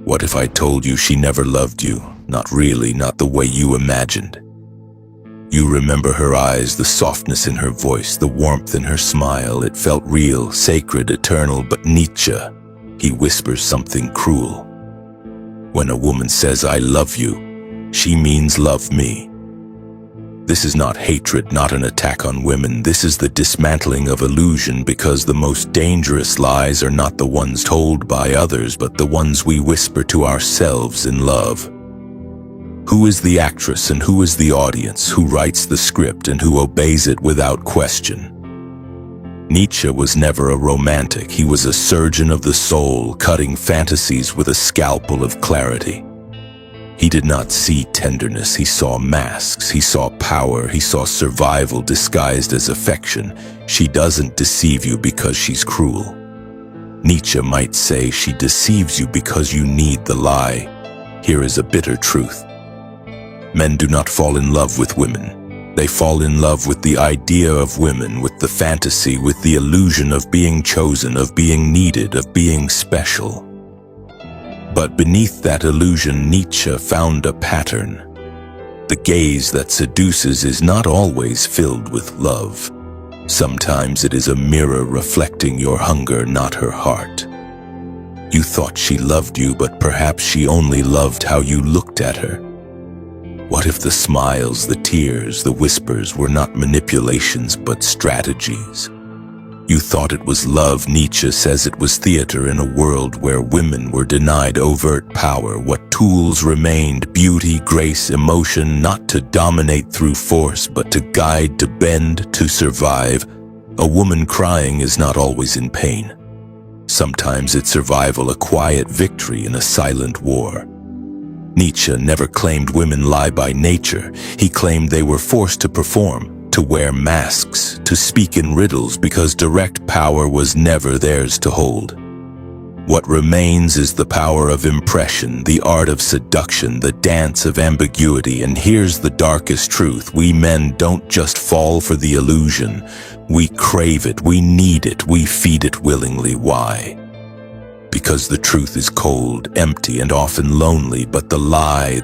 What if I told you she never loved you? Not really, not the way you imagined. You remember her eyes, the softness in her voice, the warmth in her smile. It felt real, sacred, eternal. But Nietzsche, he whispers something cruel. When a woman says, "I love you," she means love me. This is not hatred, not an attack on women. This is the dismantling of illusion, because the most dangerous lies are not the ones told by others, but the ones we whisper to ourselves in love. Who is the actress and who is the audience? Who writes the script and who obeys it without question? Nietzsche was never a romantic. He was a surgeon of the soul, cutting fantasies with a scalpel of clarity. He did not see tenderness, he saw masks, he saw power, he saw survival disguised as affection. She doesn't deceive you because she's cruel. Nietzsche might say she deceives you because you need the lie. Here is a bitter truth. Men do not fall in love with women. They fall in love with the idea of women, with the fantasy, with the illusion of being chosen, of being needed, of being special. But beneath that illusion, Nietzsche found a pattern. The gaze that seduces is not always filled with love. Sometimes it is a mirror reflecting your hunger, not her heart. You thought she loved you, but perhaps she only loved how you looked at her. What if the smiles, the tears, the whispers were not manipulations but strategies? You thought it was love. Nietzsche says it was theater in a world where women were denied overt power. What tools remained? Beauty, grace, emotion, not to dominate through force, but to guide, to bend, to survive. A woman crying is not always in pain. Sometimes it's survival, a quiet victory in a silent war. Nietzsche never claimed women lie by nature. He claimed they were forced to perform, to wear masks, to speak in riddles, because direct power was never theirs to hold. What remains is the power of impression, the art of seduction, the dance of ambiguity. And here's the darkest truth. We men don't just fall for the illusion. We crave it, we need it, we feed it willingly. Why? Because the truth is cold, empty, and often lonely, but the lie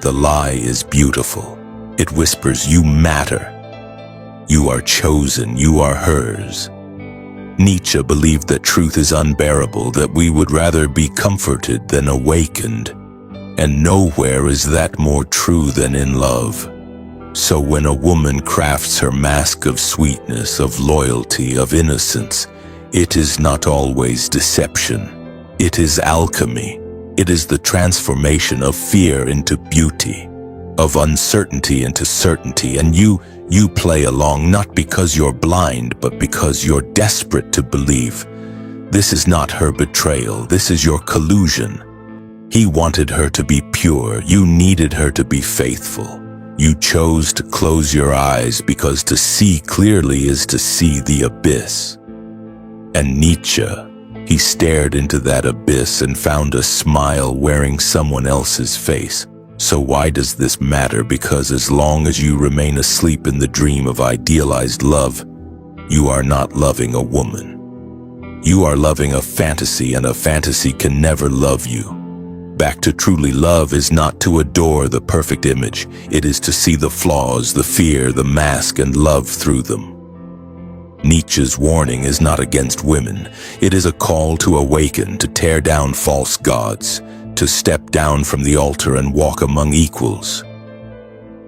is beautiful. It whispers, you matter. You are chosen, you are hers. Nietzsche believed that truth is unbearable, that we would rather be comforted than awakened. And nowhere is that more true than in love. So when a woman crafts her mask of sweetness, of loyalty, of innocence, it is not always deception. It is alchemy. It is the transformation of fear into beauty, of uncertainty into certainty. And you play along not because you're blind, but because you're desperate to believe. This is not her betrayal. This is your collusion. He wanted her to be pure. You needed her to be faithful. You chose to close your eyes because to see clearly is to see the abyss. And Nietzsche, he stared into that abyss and found a smile wearing someone else's face. So why does this matter? Because as long as you remain asleep in the dream of idealized love, you are not loving a woman. You are loving a fantasy, and a fantasy can never love you. Back to truly love is not to adore the perfect image. It is to see the flaws, the fear, the mask, and love through them. Nietzsche's warning is not against women. It is a call to awaken, to tear down false gods, to step down from the altar and walk among equals.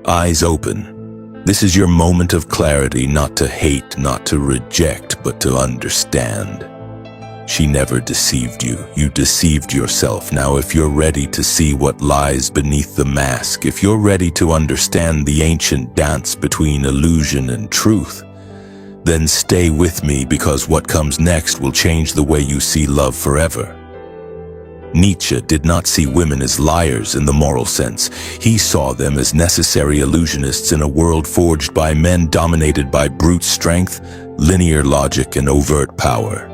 Eyes open. This is your moment of clarity, not to hate, not to reject, but to understand. She never deceived you. You deceived yourself. Now, if you're ready to see what lies beneath the mask, if you're ready to understand the ancient dance between illusion and truth, then stay with me, because what comes next will change the way you see love forever. Nietzsche did not see women as liars in the moral sense. He saw them as necessary illusionists in a world forged by men dominated by brute strength, linear logic, and overt power.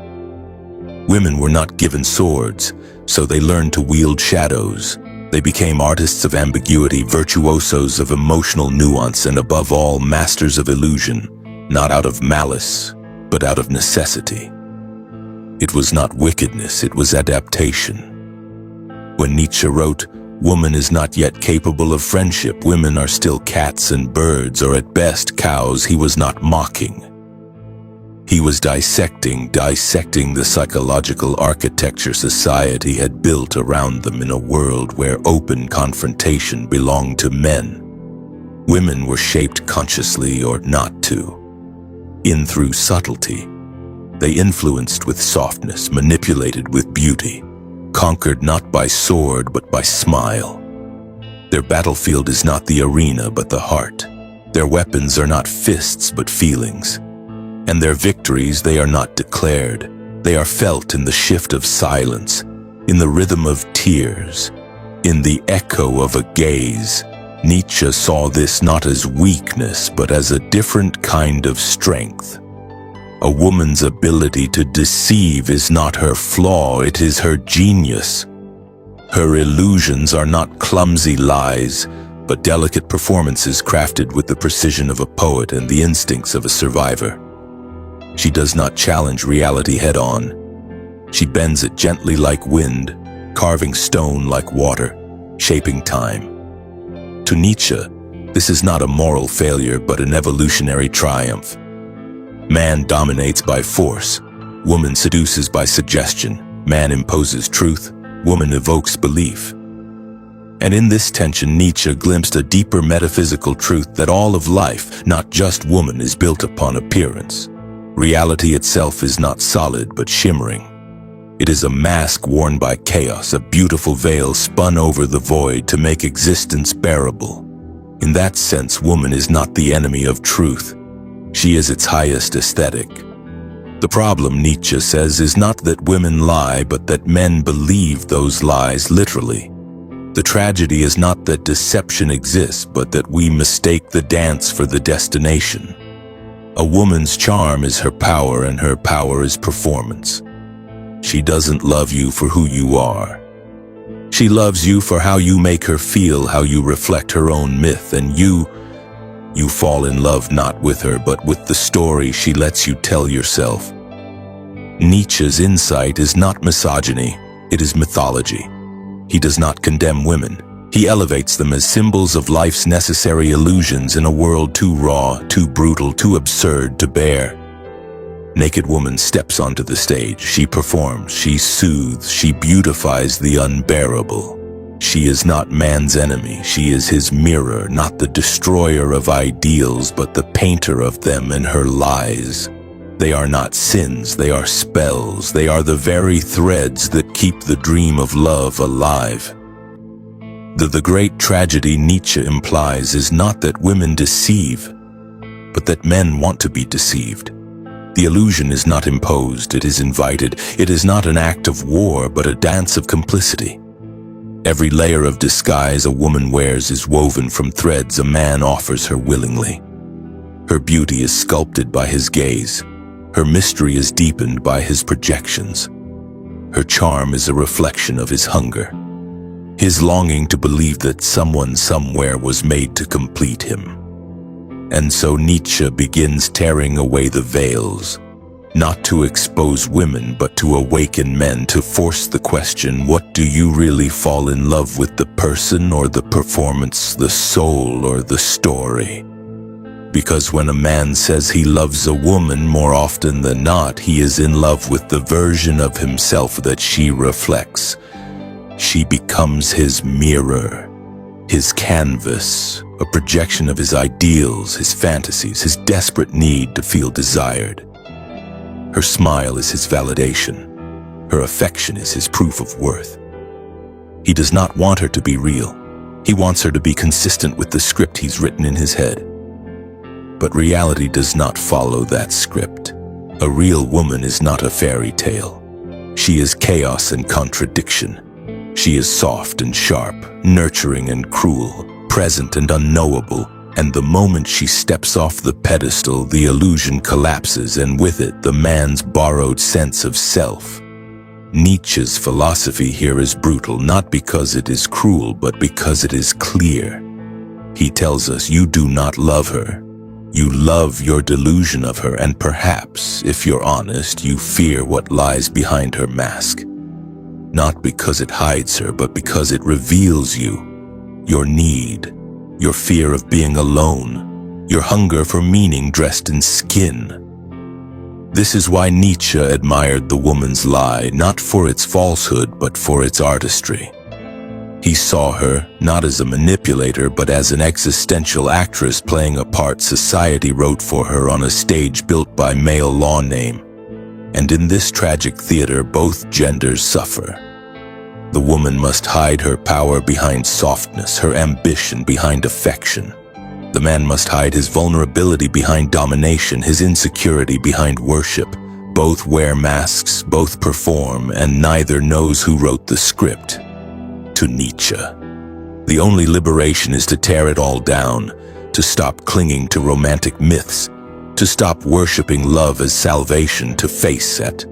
Women were not given swords, so they learned to wield shadows. They became artists of ambiguity, virtuosos of emotional nuance, and above all, masters of illusion, not out of malice, but out of necessity. It was not wickedness, it was adaptation. When Nietzsche wrote, "Woman is not yet capable of friendship, women are still cats and birds, or at best cows," he was not mocking. He was dissecting the psychological architecture society had built around them in a world where open confrontation belonged to men. Women were shaped consciously or not to. In through subtlety. They influenced with softness, manipulated with beauty, conquered not by sword but by smile. Their battlefield is not the arena but the heart. Their weapons are not fists but feelings. And their victories, they are not declared. They are felt in the shift of silence, in the rhythm of tears, in the echo of a gaze. Nietzsche saw this not as weakness, but as a different kind of strength. A woman's ability to deceive is not her flaw, it is her genius. Her illusions are not clumsy lies, but delicate performances crafted with the precision of a poet and the instincts of a survivor. She does not challenge reality head-on. She bends it gently like wind, carving stone like water, shaping time. To Nietzsche, this is not a moral failure but an evolutionary triumph. Man dominates by force, woman seduces by suggestion, man imposes truth, woman evokes belief. And in this tension, Nietzsche glimpsed a deeper metaphysical truth that all of life, not just woman, is built upon appearance. Reality itself is not solid but shimmering. It is a mask worn by chaos, a beautiful veil spun over the void to make existence bearable. In that sense, woman is not the enemy of truth. She is its highest aesthetic. The problem, Nietzsche says, is not that women lie, but that men believe those lies literally. The tragedy is not that deception exists, but that we mistake the dance for the destination. A woman's charm is her power, and her power is performance. She doesn't love you for who you are. She loves you for how you make her feel, how you reflect her own myth, and you fall in love not with her, but with the story she lets you tell yourself. Nietzsche's insight is not misogyny, it is mythology. He does not condemn women. He elevates them as symbols of life's necessary illusions in a world too raw, too brutal, too absurd to bear. Naked woman steps onto the stage. She performs, she soothes, she beautifies the unbearable. She is not man's enemy. She is his mirror, not the destroyer of ideals, but the painter of them in her lies. They are not sins, they are spells. They are the very threads that keep the dream of love alive. The great tragedy Nietzsche implies is not that women deceive, but that men want to be deceived. The illusion is not imposed, it is invited. It is not an act of war, but a dance of complicity. Every layer of disguise a woman wears is woven from threads a man offers her willingly. Her beauty is sculpted by his gaze. Her mystery is deepened by his projections. Her charm is a reflection of his hunger. His longing to believe that someone somewhere was made to complete him. And so Nietzsche begins tearing away the veils, not to expose women, but to awaken men, to force the question, what do you really fall in love with, the person or the performance, the soul or the story? Because when a man says he loves a woman, more often than not, he is in love with the version of himself that she reflects. She becomes his mirror, his canvas, a projection of his ideals, his fantasies, his desperate need to feel desired. Her smile is his validation. Her affection is his proof of worth. He does not want her to be real. He wants her to be consistent with the script he's written in his head. But reality does not follow that script. A real woman is not a fairy tale. She is chaos and contradiction. She is soft and sharp, nurturing and cruel, present and unknowable, and the moment she steps off the pedestal, the illusion collapses, and with it, the man's borrowed sense of self. Nietzsche's philosophy here is brutal, not because it is cruel, but because it is clear. He tells us, you do not love her. You love your delusion of her, and perhaps, if you're honest, you fear what lies behind her mask. not because it hides her, but because it reveals you, your need, your fear of being alone, your hunger for meaning dressed in skin. This is why Nietzsche admired the woman's lie, not for its falsehood, but for its artistry. He saw her not as a manipulator, but as an existential actress playing a part society wrote for her on a stage built by male law name. And in this tragic theater, both genders suffer. The woman must hide her power behind softness, her ambition behind affection. The man must hide his vulnerability behind domination, his insecurity behind worship. Both wear masks, both perform, and neither knows who wrote the script. To Nietzsche, the only liberation is to tear it all down, to stop clinging to romantic myths, to stop worshiping love as salvation, to face it.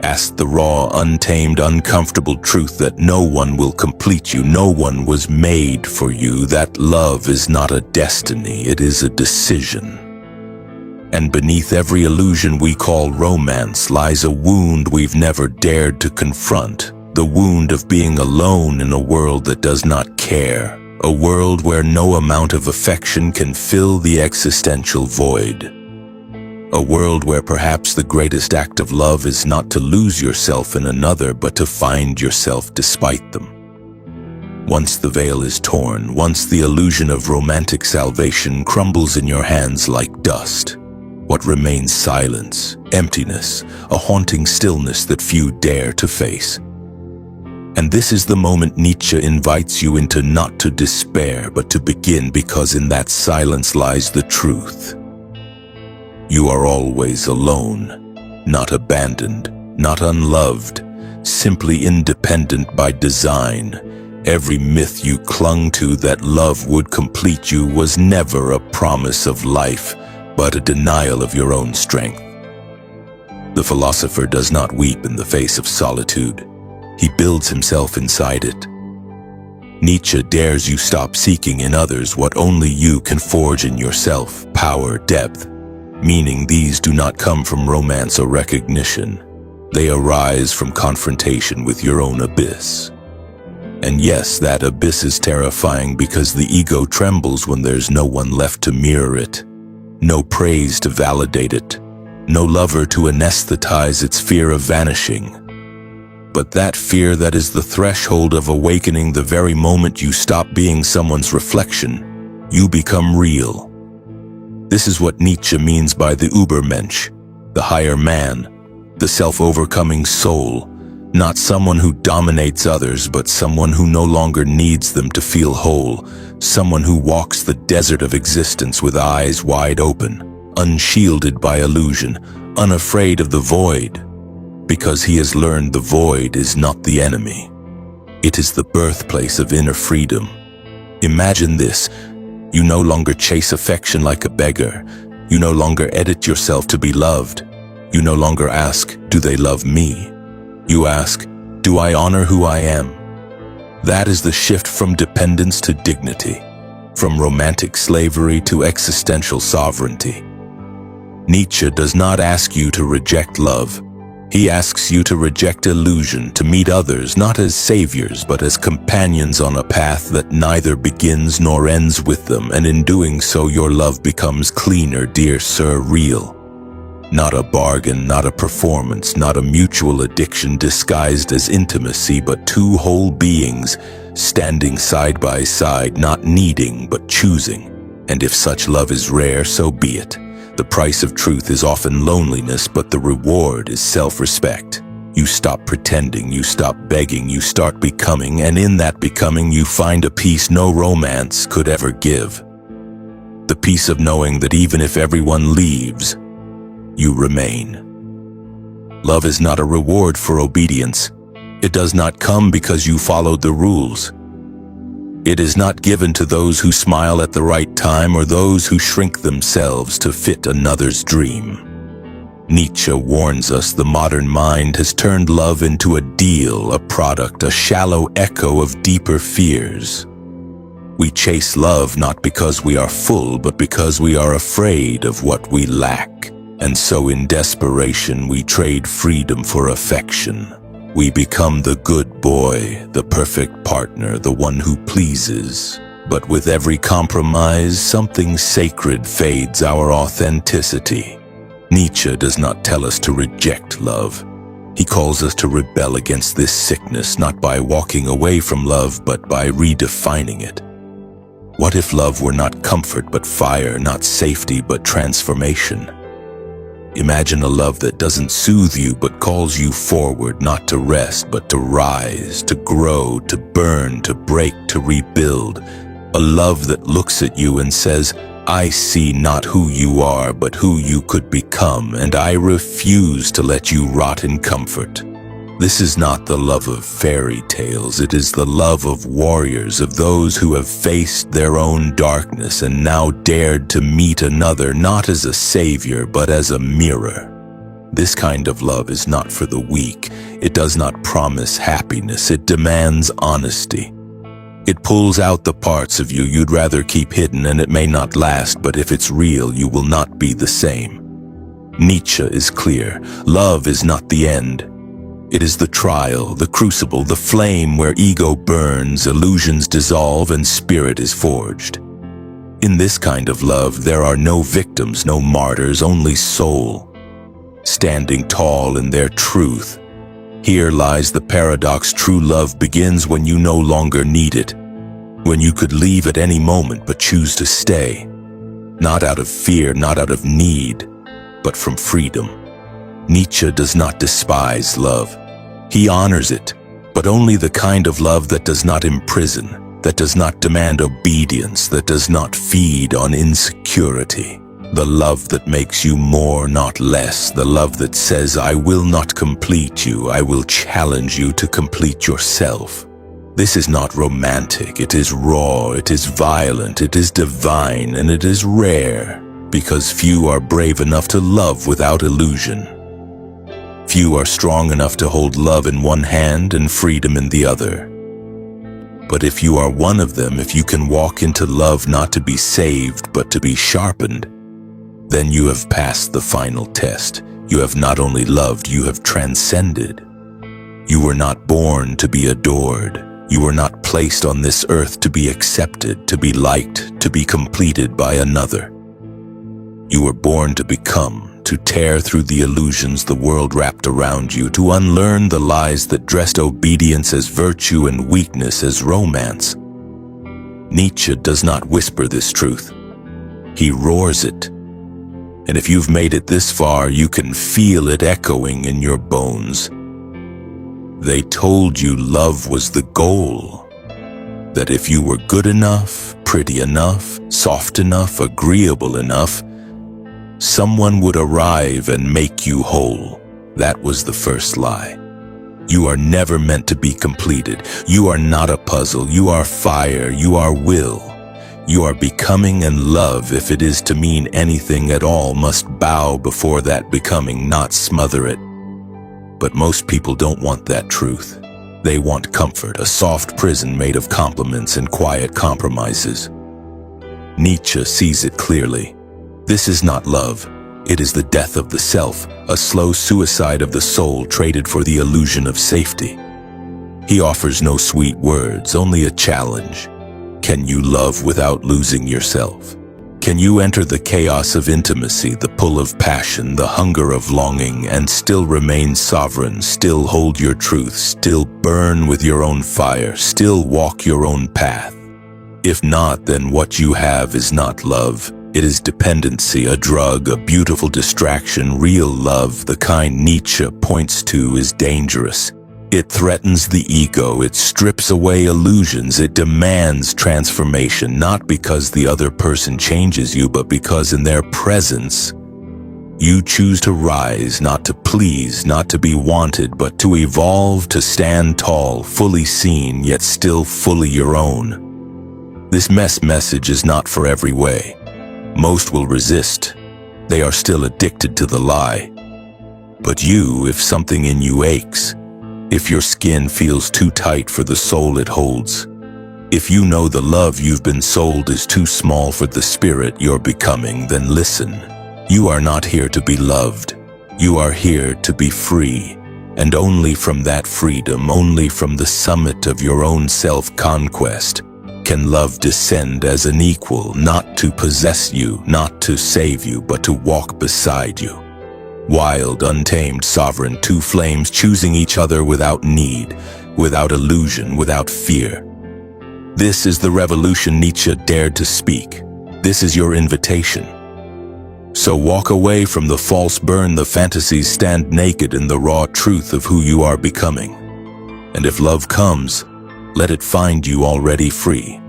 Ask the raw, untamed, uncomfortable truth that no one will complete you, no one was made for you, that love is not a destiny, it is a decision. And beneath every illusion we call romance lies a wound we've never dared to confront, the wound of being alone in a world that does not care, a world where no amount of affection can fill the existential void. A world where perhaps the greatest act of love is not to lose yourself in another, but to find yourself despite them. Once the veil is torn, once the illusion of romantic salvation crumbles in your hands like dust, what remains? Silence, emptiness, a haunting stillness that few dare to face. And this is the moment Nietzsche invites you into, not to despair, but to begin, because in that silence lies the truth. You are always alone, not abandoned, not unloved, simply independent by design. Every myth you clung to that love would complete you was never a promise of life, but a denial of your own strength. The philosopher does not weep in the face of solitude. He builds himself inside it. Nietzsche dares you stop seeking in others what only you can forge in yourself: power, depth, meaning. These do not come from romance or recognition. They arise from confrontation with your own abyss. And yes, that abyss is terrifying because the ego trembles when there's no one left to mirror it, no praise to validate it, no lover to anesthetize its fear of vanishing. But that fear, that is the threshold of awakening. The very moment you stop being someone's reflection, you become real. This is what Nietzsche means by the Übermensch, the higher man, the self-overcoming soul, not someone who dominates others, but someone who no longer needs them to feel whole, someone who walks the desert of existence with eyes wide open, unshielded by illusion, unafraid of the void, because he has learned the void is not the enemy. It is the birthplace of inner freedom. Imagine this. You no longer chase affection like a beggar. You no longer edit yourself to be loved. You no longer ask, do they love me? You ask, do I honor who I am? That is the shift from dependence to dignity, from romantic slavery to existential sovereignty. Nietzsche does not ask you to reject love. He asks you to reject illusion, to meet others not as saviors but as companions on a path that neither begins nor ends with them, and in doing so your love becomes cleaner, dear sir, real. Not a bargain, not a performance, not a mutual addiction disguised as intimacy, but two whole beings standing side by side, not needing but choosing. And if such love is rare, so be it. The price of truth is often loneliness, but the reward is self-respect. You stop pretending, you stop begging, you start becoming, and in that becoming you find a peace no romance could ever give. The peace of knowing that even if everyone leaves, you remain. Love is not a reward for obedience. It does not come because you followed the rules. It is not given to those who smile at the right time or those who shrink themselves to fit another's dream. Nietzsche warns us the modern mind has turned love into a deal, a product, a shallow echo of deeper fears. We chase love not because we are full, but because we are afraid of what we lack. And so in desperation we trade freedom for affection. We become the good boy, the perfect partner, the one who pleases. But with every compromise, something sacred fades, our authenticity. Nietzsche does not tell us to reject love. He calls us to rebel against this sickness, not by walking away from love, but by redefining it. What if love were not comfort but fire, not safety but transformation? Imagine a love that doesn't soothe you but calls you forward, not to rest but to rise, to grow, to burn, to break, to rebuild. A love that looks at you and says, I see not who you are but who you could become, and I refuse to let you rot in comfort. This is not the love of fairy tales, it is the love of warriors, of those who have faced their own darkness and now dared to meet another, not as a savior, but as a mirror. This kind of love is not for the weak. It does not promise happiness, it demands honesty. It pulls out the parts of you you'd rather keep hidden, and it may not last, but if it's real, you will not be the same. Nietzsche is clear. Love is not the end. It is the trial, the crucible, the flame where ego burns, illusions dissolve, and spirit is forged. In this kind of love, there are no victims, no martyrs, only soul, standing tall in their truth. Here lies the paradox. True love begins when you no longer need it, when you could leave at any moment but choose to stay, not out of fear, not out of need, but from freedom. Nietzsche does not despise love. He honors it, but only the kind of love that does not imprison, that does not demand obedience, that does not feed on insecurity. The love that makes you more, not less. The love that says, I will not complete you, I will challenge you to complete yourself. This is not romantic, it is raw, it is violent, it is divine, and it is rare, because few are brave enough to love without illusion. Few are strong enough to hold love in one hand and freedom in the other. But if you are one of them, if you can walk into love not to be saved but to be sharpened, then you have passed the final test. You have not only loved, you have transcended. You were not born to be adored. You were not placed on this earth to be accepted, to be liked, to be completed by another. You were born to become, to tear through the illusions the world wrapped around you, to unlearn the lies that dressed obedience as virtue and weakness as romance. Nietzsche does not whisper this truth. He roars it. And if you've made it this far, you can feel it echoing in your bones. They told you love was the goal, that if you were good enough, pretty enough, soft enough, agreeable enough, someone would arrive and make you whole. That was the first lie. You are never meant to be completed. You are not a puzzle. You are fire. You are will. You are becoming, and love, if it is to mean anything at all, must bow before that becoming, not smother it. But most people don't want that truth. They want comfort, a soft prison made of compliments and quiet compromises. Nietzsche sees it clearly. This is not love. It is the death of the self, a slow suicide of the soul traded for the illusion of safety. He offers no sweet words, only a challenge. Can you love without losing yourself? Can you enter the chaos of intimacy, the pull of passion, the hunger of longing, and still remain sovereign, still hold your truth, still burn with your own fire, still walk your own path? If not, then what you have is not love. It is dependency, a drug, a beautiful distraction. Real love, the kind Nietzsche points to, is dangerous. It threatens the ego, it strips away illusions, it demands transformation, not because the other person changes you, but because in their presence, you choose to rise, not to please, not to be wanted, but to evolve, to stand tall, fully seen, yet still fully your own. This message is not for every way. Most will resist. They are still addicted to the lie. But you, if something in you aches, if your skin feels too tight for the soul it holds, if you know the love you've been sold is too small for the spirit you're becoming, then listen. You are not here to be loved. You are here to be free. And only from that freedom, only from the summit of your own self-conquest, can love descend as an equal, not to possess you, not to save you, but to walk beside you. Wild, untamed, sovereign, two flames choosing each other without need, without illusion, without fear. This is the revolution Nietzsche dared to speak. This is your invitation. So walk away from the false, burn the fantasies, stand naked in the raw truth of who you are becoming. And if love comes, let it find you already free.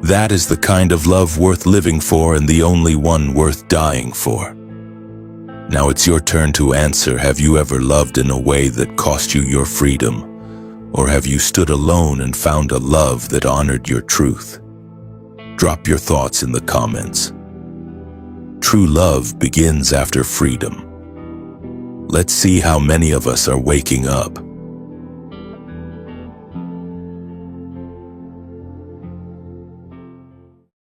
That is the kind of love worth living for and the only one worth dying for. Now it's your turn to answer. Have you ever loved in a way that cost you your freedom? Or have you stood alone and found a love that honored your truth? Drop your thoughts in the comments. True love begins after freedom. Let's see how many of us are waking up.